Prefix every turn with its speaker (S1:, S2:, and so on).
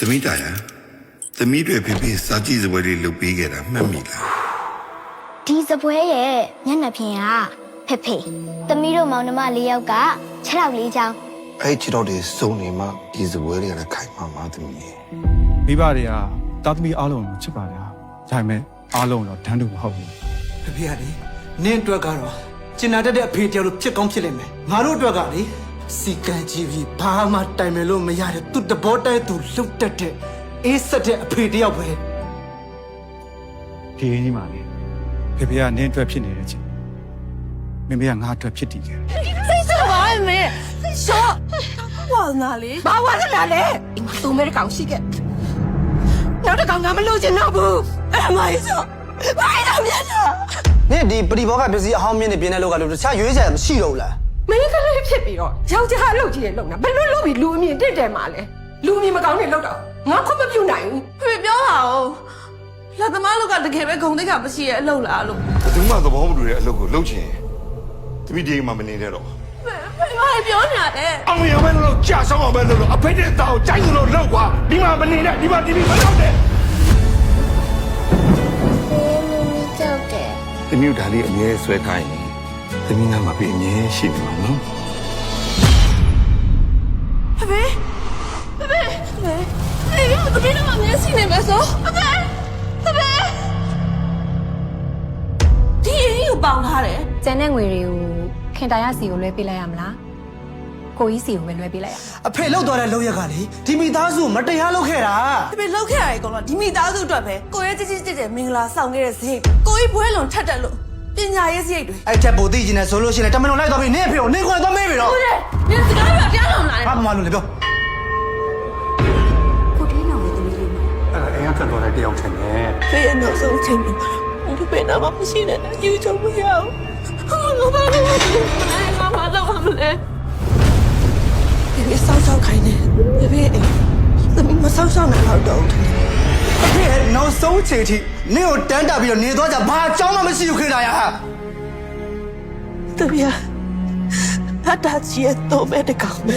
S1: သမီးတာရသမီးတွေဖေဖေစာကြည့်စပွဲလေးလုပ်ပေးခဲ့တာမှတ်မိလား
S2: ဒီစပွဲရဲ့မျက်နှာပြင်ကဖေဖေသမီးတို့မောင်နှမ၄ယောက်က6လောက်၄ချောင်း
S1: အဲ့ချစ်တော်တွေစုံနေမှဒီစပွဲတွေကလည်းခိုင်မာမှသမီး
S3: မိဘတွေကတာသမီအားလုံးကိုချစ်ပါလားဒါပေမဲ့အားလုံးတော့တန်းတူမဟုတ်ဘူး
S4: ဖေဖေကလေနင်းအတွက်ကတော့ကျင်နာတတ်တဲ့အဖေတယောက်လိုဖြစ်ကောင်းဖြစ်လိမ့်မယ်ငါတို့အတွက်ကလေစီကံကြည့်ပြီးဘာမှတိုင်မယ်လို့မရတဲ့သူတဘောတိုက်သူလှုပ်တက်တဲ့အေးဆက်တဲ့အဖေတယောက်ပဲ
S3: ဒီကြီးမှလေဖေဖေကနင်းအတွက်ဖြစ်နေတဲ့ချင်းမမေကငါအတွက်ဖြစ်တည်ခဲ့တယ်
S5: စိတ်ဆောပါမေရှော့ဝါနာလေဘာဝါနာလေဒီမှာသူမဲကောင်ရှိခဲ့နောက်တစ်ကောင်ကမလို့ချင်တော့ဘူးအဲ့မိုင်းဆော့ဘာလို့မြတ်တာ
S6: နင်ဒီပရိဘောကပစ္စည်းအဟောင်းမြင့်နေပြင်းတဲ့လောက်ကလို့တခြားရွေးချယ်မရှိတော့ဘူးလား
S5: မင်းကလေးဖြစ်ပြီးတော့ယောက်ျားလုပ်ကြည့်ရလုံတာဘယ်လိုလုပ်ပြီးလူအမြင်တက်တယ်မှာလဲလူအမြင်မကောင်းနဲ့လောက်တော့ငါခွင့်မပြုနိုင်ဘူး
S7: ဖေပြောပါဦးလက်သမားလူကတကယ်ပဲဂုံတိတ်ကမရှိရဲ့အလုပ်လားလို့
S1: ဘယ်သူမှသဘောမတူတဲ့အလုပ်ကိုလုပ်ချင်သမီးဒီအိမ်မှာမနေတဲ့တော့
S7: ဖေဘာပြောနေတယ်
S1: အောင်ရမယ်လို့ကြာဆောင်အောင်ပဲလို့အဖေတဲ့တောင်ကြိုက်လို့လောက်ကွာဒီမှာမနေတဲ့ဒီမှာဒီမလောက်တဲ့
S2: ကြောက်တယ်
S1: သမီးဒါလေးအမြဲဆွဲခိုင်းနေသမီးနာမှာပြီးအမြဲရှိနေမှာနော်
S7: ဖေအေးတပင်းတော့မျက်စိနေမယ်ဆိုဖေဒီအင်းကိုပေါင်ထားတယ်
S8: ကျန်တဲ့ငွေတွေကိုခင်တာရစီကိုလွှဲပေးလိုက်ရမလားကိုကြီးစီကိုပဲလွှဲပေးလိုက်ရ
S4: အဖေလှုပ်သွားတဲ့လောက်ရက်ကလေဒီမိသားစုကိုမတရားလုပ်ခဲ့တာ
S7: ဖေလောက်ခဲ့ရတဲ့ကောင်ကဒီမိသားစုအတွက်ပဲကိုရဲ့ချစ်တဲ့မင်္ဂလာဆောင်ခဲ့တဲ့ဈေးကိုကြီးဘွဲလွန်ထက်တက်လို့ပညာရေးစရိတ်တွေ
S6: အဲ့ချက်ပိုသိချင်တယ်ဆိုလို့ရှိရင်တမန်တော်လိုက်သွားပြီးနင့်အဖေကိုနင့်ခွင့်သွားမေးပြီတော့
S7: ဟုတ်တယ်ဒီစကားပြောတရားလုံးလာတယ်
S6: ဘာမှမလုပ်လေပြော
S5: ကိုတေးနောင်ရဲ့သမီးလေးမ
S3: အဲ့ဒါအိမ်ကထွက်သွားတဲ့တယောက်ထင်တယ်
S7: ဖေရဲ့နောက်ဆုံးချိန်မှာဘယ်ဘယ်နာမှမရှိတဲ့ယူချုံမရအောင်ဘာလို့မလဲ ဖေဖေစောက်စောက်ခိုင်းနေဖေဖေသမီးမစောက်စောက်နိုင်တော့တော့
S6: အဖေနောက်ဆုံးချိန်ထိနင့်ကိုတန်းတာပြီးတော့နေသွားကြဘာအကြောင်းမှမရှိဘူးခေတာရဟာ
S7: သမီးအတားချီတော့မဲ့တကောင်ပဲ